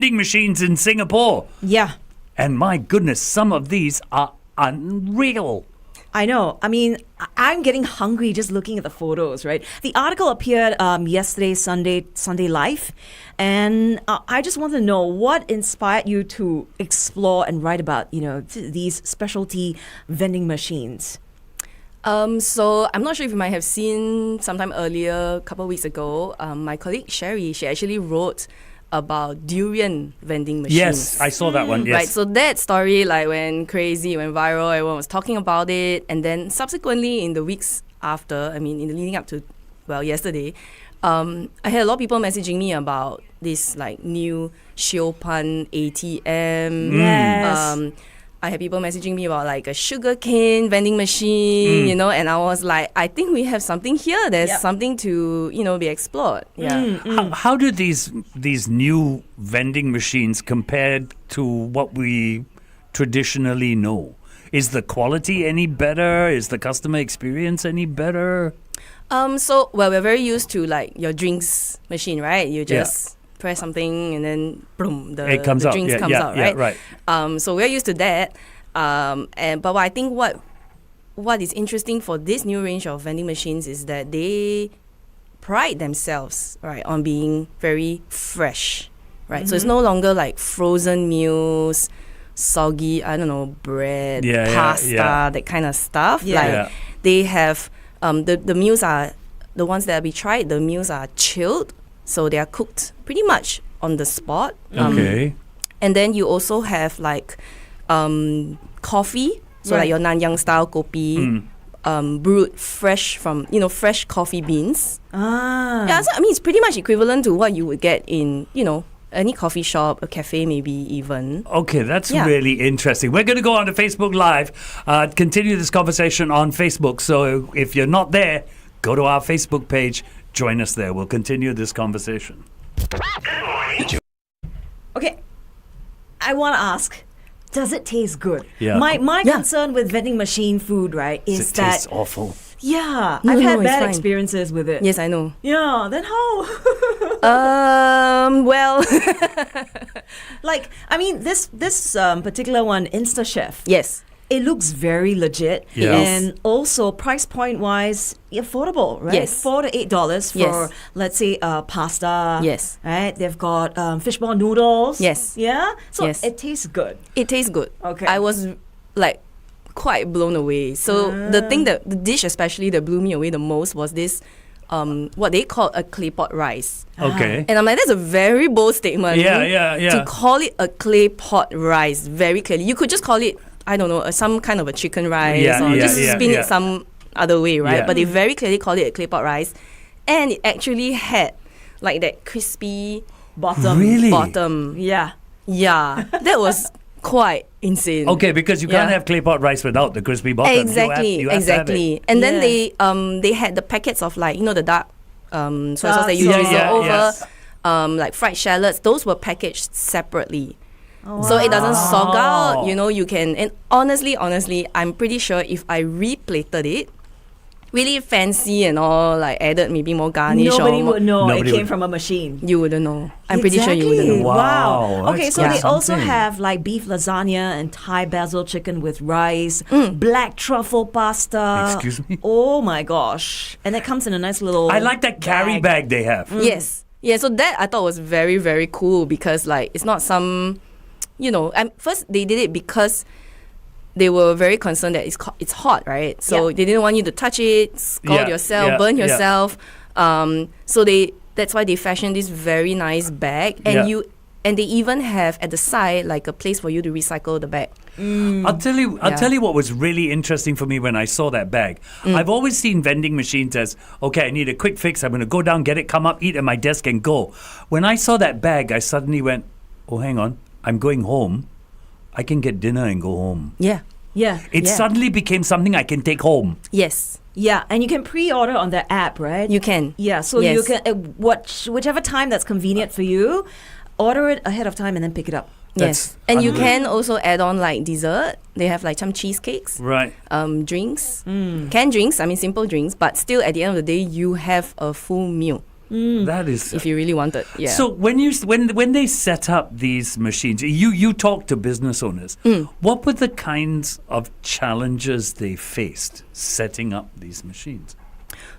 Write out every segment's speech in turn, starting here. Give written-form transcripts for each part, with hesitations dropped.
vending machines in Singapore. Yeah. And my goodness, some of these are unreal. I know. I mean, I'm getting hungry just looking at the photos, right? The article appeared yesterday, Sunday Life, and I just want to know what inspired you to explore and write about, these specialty vending machines. So I'm not sure if you might have seen sometime earlier, a couple of weeks ago, my colleague Sherry, she actually wrote about durian vending machines. Yes, I saw that one, yes. Right, so that story went crazy, went viral, everyone was talking about it. And then subsequently in the weeks after, in the leading up to, yesterday, I had a lot of people messaging me about this new Siopan ATM. Yes. I had people messaging me about a sugarcane vending machine, and I was like, I think we have something here. There's something to, be explored. Yeah. How do these new vending machines compare to what we traditionally know? Is the quality any better? Is the customer experience any better? We're very used to your drinks machine, right? You just press something and then boom, the drinks comes out, right? Yeah, right. So we're used to that. But I think what is interesting for this new range of vending machines is that they pride themselves, right, on being very fresh, right? Mm-hmm. So it's no longer frozen meals, soggy, bread, pasta, that kind of stuff. They have the meals are the ones that we tried. The meals are chilled. So they are cooked pretty much on the spot. Okay. And then you also have coffee, so your Nanyang style kopi, brewed fresh from fresh coffee beans. Yeah, so it's pretty much equivalent to what you would get in any coffee shop, a cafe maybe even. Okay, that's really interesting. We're going to go on to Facebook Live, continue this conversation on Facebook. So if you're not there, go to our Facebook page. Join us there. We'll continue this conversation. Okay, I want to ask, does it taste good? Yeah. My concern with vending machine food, right, is that... It tastes awful. Yeah, I've had bad experiences with it. Yes, I know. Yeah, then how? Well... this particular one, InstaChef. Yes. It looks very legit, and also price point wise affordable, right? Yes. $4 to $8 for let's say pasta. Yes. Right. They've got fishball noodles. Yes. Yeah. So it tastes good. It tastes good. Okay. I was quite blown away. So the dish especially that blew me away the most was this. What they call a clay pot rice. Okay. And I'm like, that's a very bold statement. Yeah. To call it a clay pot rice very clearly. You could just call it, I don't know, some kind of a chicken rice or just spin it some other way, right? Yeah. But they very clearly called it a clay pot rice. And it actually had that crispy bottom. Really? Bottom. Yeah. Yeah. That was quite insane. Okay, because you can't have clay pot rice without the crispy bottom. Exactly. You have to have it. And then they had the packets of the dark soy sauce that you drizzle over, fried shallots. Those were packaged separately. Oh, so it doesn't sog out, you can, and honestly, I'm pretty sure if I replated it, really fancy and all, added maybe more garnish. Nobody would know it came from a machine. You wouldn't know. I'm pretty sure you wouldn't know. Wow. Okay, That's so they also something. have beef lasagna and Thai basil chicken with rice, black truffle pasta. Excuse me? Oh my gosh. And it comes in a nice little I like that carry bag they have. Yes. Yeah, so that I thought was very, very cool because it's not some... first they did it because they were very concerned that it's hot, right? So they didn't want you to touch it, scald yourself, burn yourself. So that's why they fashioned this very nice bag, and they even have at the side a place for you to recycle the bag. I'll tell you what was really interesting for me when I saw that bag. I've always seen vending machines as, okay, I need a quick fix. I'm going to go down, get it, come up, eat at my desk and go. When I saw that bag, I suddenly went, oh, hang on. I'm going home. I can get dinner and go home. Yeah. It suddenly became something I can take home. Yes. Yeah, and you can pre-order on the app, right? You can. Yeah, so you can whichever time that's convenient for you, order it ahead of time and then pick it up. Yes. And you can also add on dessert. They have some cheesecakes. Right. Drinks. Canned drinks, simple drinks, but still at the end of the day you have a full meal. That is. if you really wanted. Yeah. So when they set up these machines, you talk to business owners. What were the kinds of challenges they faced setting up these machines?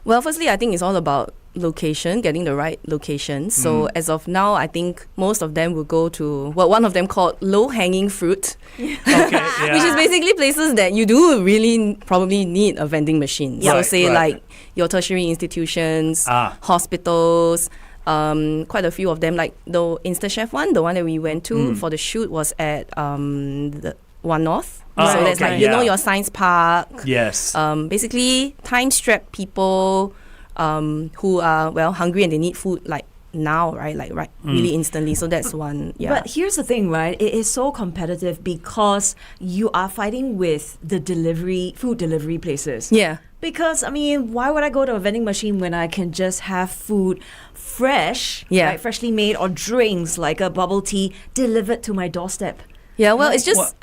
Well, firstly, I think it's all about location, getting the right location. So as of now, I think most of them will go to what one of them called low-hanging fruit, Okay, yeah. which is basically places that you do really probably need a vending machine. So Right, say right. like your tertiary institutions, hospitals, quite a few of them, like the InstaChef one, the one that we went to for the shoot was at the One North. So that's okay, like, yeah. your science park. Yes. Basically, time-strapped people who are, hungry and they need food like now, right? Like really instantly. So that's one, yeah. But here's the thing, right? It is so competitive because you are fighting with the food delivery places. yeah. Because, I mean, why would I go to a vending machine when I can just have food fresh, Yeah. right, freshly made, or drinks like a bubble tea delivered to my doorstep? Yeah, well, it's just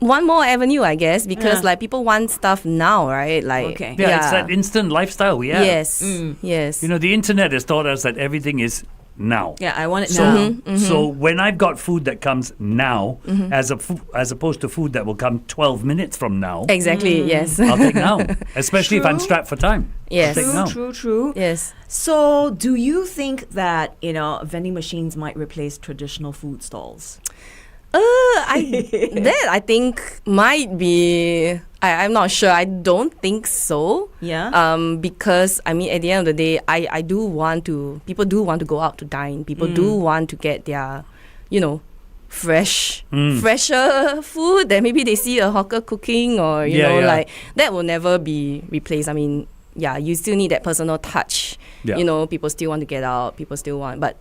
one more avenue, I guess, because Yeah. like people want stuff now, right? Like, Okay. Yeah, it's that instant lifestyle we have. Yes, yes. You know, the internet has taught us that everything is now. Yeah, I want it So, now. so when I've got food that comes now, as opposed to food that will come 12 minutes from now, Exactly, yes. I'll take now. Especially if I'm True. strapped for time. Yes. I'll take now. True. Yes. So, do you think that, vending machines might replace traditional food stalls? I think might be. I'm not sure. I don't think so. Yeah. Because I mean, at the end of the day, I do want to. People do want to go out to dine. People do want to get their, fresher food that maybe they see a hawker cooking or you know Yeah. like that will never be replaced. I mean, yeah, you still need that personal touch. Yeah. People still want to get out. People still want, but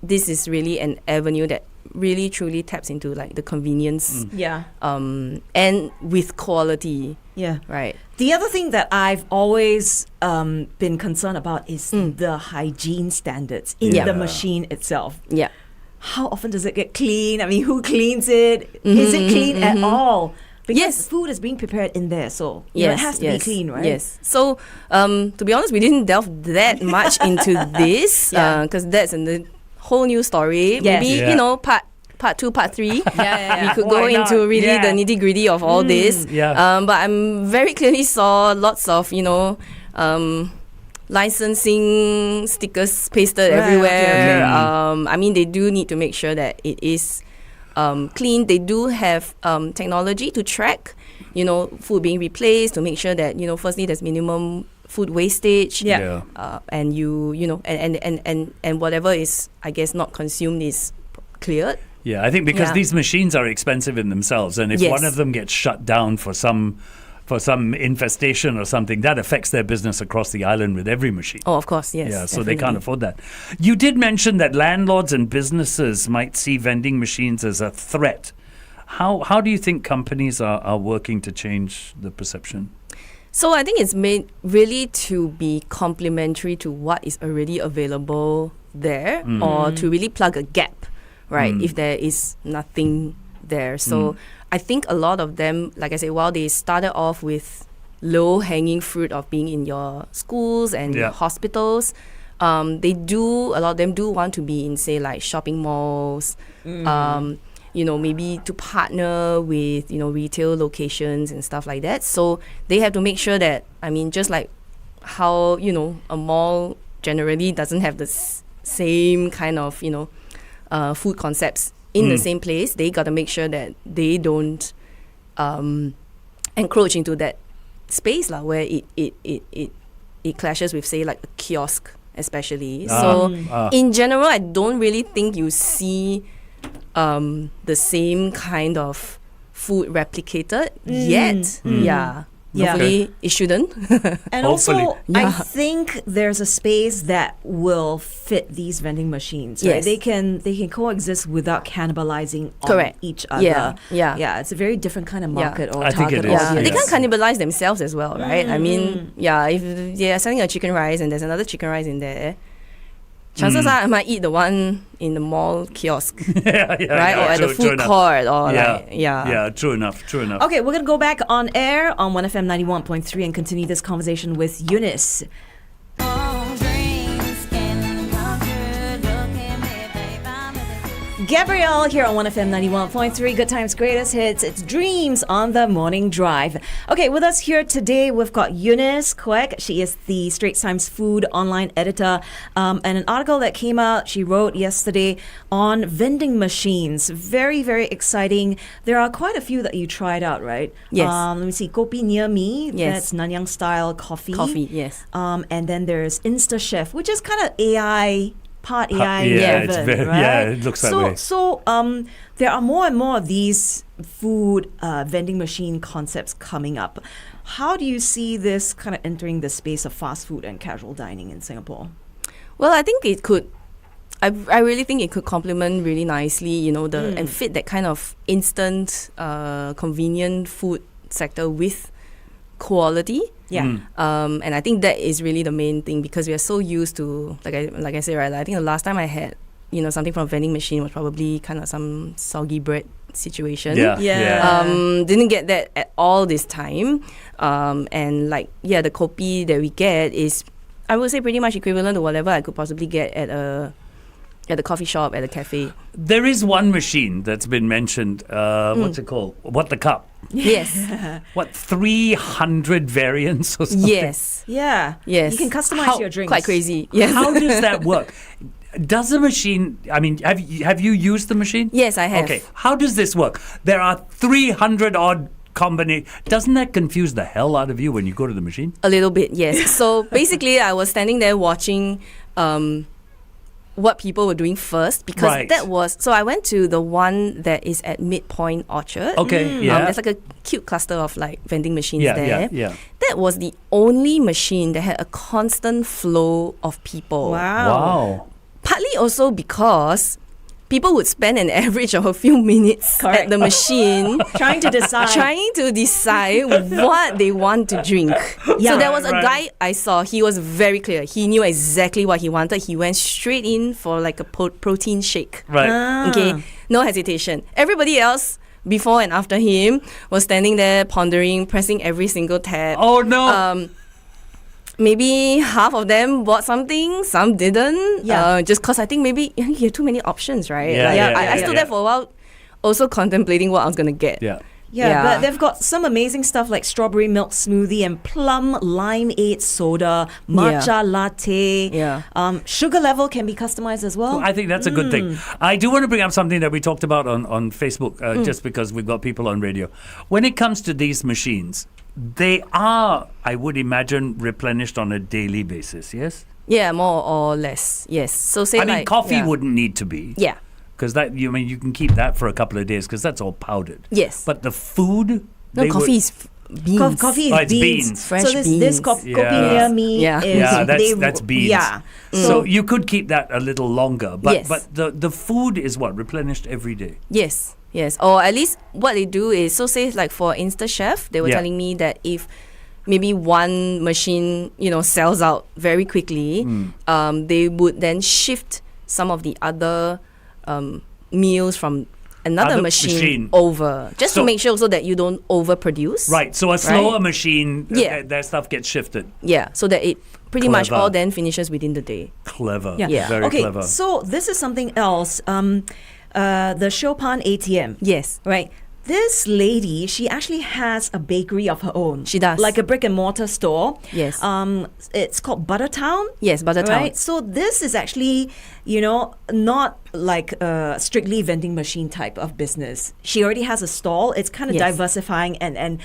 this is really an avenue that really truly taps into like the convenience Yeah. and with quality, Yeah. right? The other thing that I've always been concerned about is the hygiene standards in Yeah. the machine itself. Yeah. How often does it get clean? I mean, who cleans it? Is it clean at all? Because Yes. food is being prepared in there, so it has to be clean, right? Yes. So, to be honest, we didn't delve that much into this because that's a whole new story. Yes. Maybe Yeah. part 2, part 3. Yeah. We could Why go not? into really Yeah. the nitty gritty of all this. Yeah. But I'm very clearly saw lots of licensing stickers pasted Right, everywhere. okay. I mean, they do need to make sure that it is clean. They do have technology to track, food being replaced to make sure that firstly there's minimum food wastage. Yeah. And and whatever is I guess not consumed is cleared. Yeah, I think because Yeah. these machines are expensive in themselves, and if Yes. one of them gets shut down for some infestation or something, that affects their business across the island with every machine. Oh, of course, yes. Yeah, so they can't definitely. afford that. You did mention that landlords and businesses might see vending machines as a threat. How do you think companies are working to change the perception? So I think it's made really to be complementary to what is already available there, or to really plug a gap, right? If there is nothing there. So I think a lot of them, like I said, while they started off with low-hanging fruit of being in your schools and your hospitals, a lot of them do want to be in, say, like shopping malls, maybe to partner with, retail locations and stuff like that. So they have to make sure that, I mean, just like how, a mall generally doesn't have the same kind of, food concepts in the same place, they got to make sure that they don't encroach into that space where it clashes with, say, like a kiosk especially. In general, I don't really think you see the same kind of food replicated yet. Yeah. Yeah. Hopefully it shouldn't. And Hopefully. also, I think there's a space that will fit these vending machines. Right? Yes. They can coexist without cannibalizing on Correct. each other. Yeah. It's a very different kind of market or I think target it is. Yeah, audience. they can't cannibalize themselves as well, right? I mean, if they are selling a chicken rice and there's another chicken rice in there, chances are I might eat the one in the mall kiosk, right? Or at the food court, or Yeah, true enough. Okay, we're going to go back on air on 1FM 91.3 and continue this conversation with Eunice. All drinks can Gabrielle here on 1FM 91.3. Good Times, Greatest Hits. It's Dreams on the Morning Drive. Okay, with us here today, we've got Eunice Quek. She is the Straits Times food online editor. And an article that came out, she wrote yesterday on vending machines. Very, very exciting. There are quite a few that you tried out, right? Yes. Let me see. Kopi Near Me. Yes. That's Nanyang style coffee. Coffee, yes. And then there's InstaChef, which is kind of AI. Part AI Yeah, driven, it's very, right? yeah, it looks that way. So there are more and more of these food vending machine concepts coming up. How do you see this kind of entering the space of fast food and casual dining in Singapore? Well, I think it could. I really think it could complement really nicely, you know, and fit that kind of instant, convenient food sector with quality. Yeah. And I think that is really the main thing, because we are so used to, like I said, right, I think the last time I had, you know, something from a vending machine was probably kind of some soggy bread situation. Yeah. Didn't get that at all this time. And like, yeah, the kopi that we get is, I would say, pretty much equivalent to whatever I could possibly get at the coffee shop, at a cafe. There is one machine that's been mentioned. What's it called? What the Cup? Yes. What, 300 variants or something? Yes. Yeah. Yes. You can customize your drinks. Quite crazy. Yes. How does that work? Does the machine, I mean, have you used the machine? Yes, I have. Okay. How does this work? There are 300 odd combinations. Doesn't that confuse the hell out of you when you go to the machine? A little bit, yes. So basically, I was standing there watching what people were doing first, because Right. that was, so I went to the one that is at Midpoint Orchard. Okay, yeah. There's like a cute cluster of like vending machines Yeah, there. yeah. That was the only machine that had a constant flow of people. Wow. Partly also because people would spend an average of a few minutes Correct. at the machine Trying to decide. what they want to drink. Yeah. So there was a Right. guy I saw, he was very clear. He knew exactly what he wanted. He went straight in for like a protein shake. Right. Okay, no hesitation. Everybody else before and after him was standing there pondering, pressing every single tab. Oh, no. Maybe half of them bought something, some didn't. Yeah. Just because I think maybe you have too many options, right? Yeah, Like, yeah, I yeah, stood yeah. there for a while, also contemplating what I was going to get. Yeah. Yeah, Yeah. but they've got some amazing stuff like strawberry milk smoothie and plum limeade soda, matcha latte. Yeah. Sugar level can be customized as well. I think that's a good thing. I do want to bring up something that we talked about on Facebook, just because we've got people on radio. When it comes to these machines, they are, I would imagine, replenished on a daily basis, yes? Yeah, more or less. Yes. So say I mean, like, coffee yeah. wouldn't need to be. Yeah. Because that, you mean, you can keep that for a couple of days because that's all powdered. Yes. But the food, No, they coffee would, is beans. Coffee is Oh, it's beans. beans. Fresh so this beans. kopi Yeah. near me Yeah. is Yeah, that's beans. Yeah. So you could keep that a little longer, but Yes. but the food is what, replenished every day. Yes. Yes. Or at least what they do is, so say like for InstaChef, they were Yeah. telling me that if maybe one machine, you know, sells out very quickly, they would then shift some of the other meals from another Other machine machine. over, just So- to make sure so that you don't overproduce. Right. So a slower machine, Yeah. that stuff gets shifted. Yeah. So that it pretty much Clever. all then finishes within the day. Clever. Yeah. Very okay, clever. so this is something else. The Chopin ATM. Yes. Right. This lady, she actually has a bakery of her own. She does. Like a brick and mortar store. Yes. It's called Buttertown. Yes, Buttertown. Right. So this is actually, not like a strictly vending machine type of business. She already has a stall. It's kind of Yes. diversifying and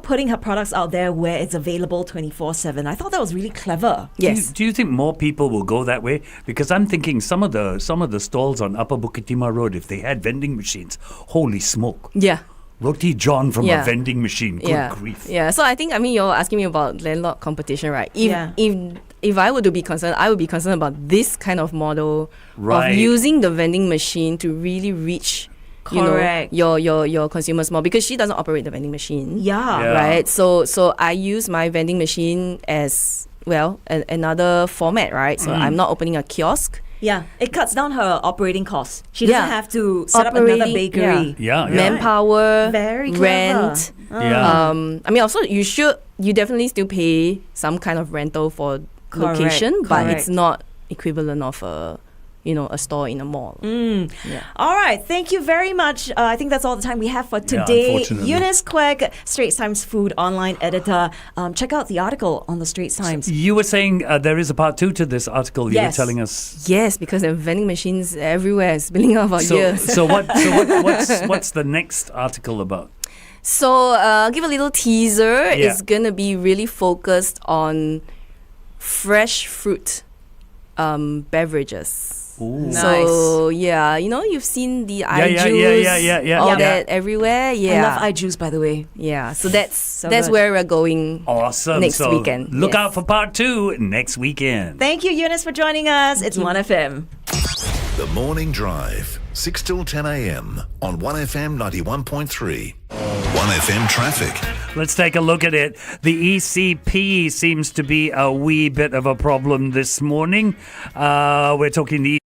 putting her products out there where it's available 24/7. I thought that was really clever. Yes. Do you think more people will go that way? Because I'm thinking some of the stalls on Upper Bukit Timah Road, if they had vending machines, holy smoke! Yeah. Roti John from a Yeah. vending machine. Good grief! Yeah. So I think, you're asking me about landlord competition, right? Yeah. If I were to be concerned, I would be concerned about this kind of model Right. of using the vending machine to really reach Correct. your consumers more, because she doesn't operate the vending machine. Yeah. Yeah. Right. So I use my vending machine as well another format, right? So I'm not opening a kiosk. Yeah, it cuts down her operating costs. She doesn't Yeah. have to set up another Operating- bakery. Yeah, yeah. Manpower, Very clever. rent. Yeah. Also you definitely still pay some kind of rental for Correct, location, but correct. it's not equivalent of a a store in a mall. Yeah. All right. Thank you very much. I think that's all the time we have for today. unfortunately. Eunice Quek, Straits Times food online editor. Check out the article on the Straits Times. You were saying there is a part 2 to this article. You were Yes. telling us. Yes, because there are vending machines everywhere, spilling out for So, years. what's the next article about? So, give a little teaser. Yeah. It's going to be really focused on fresh fruit beverages. Ooh. So, yeah, you've seen the Yeah, yeah, juice, yeah. all Yeah. that everywhere. Yeah. I love iJuice, by the way. Yeah, so that's good. where we're going Awesome. next So weekend. Look Yes. out for part 2 next weekend. Thank you, Eunice, for joining us. It's 1FM. The Morning Drive, 6 till 10 a.m. on 1FM 91.3. 1FM traffic. Let's take a look at it. The ECP seems to be a wee bit of a problem this morning. We're talking the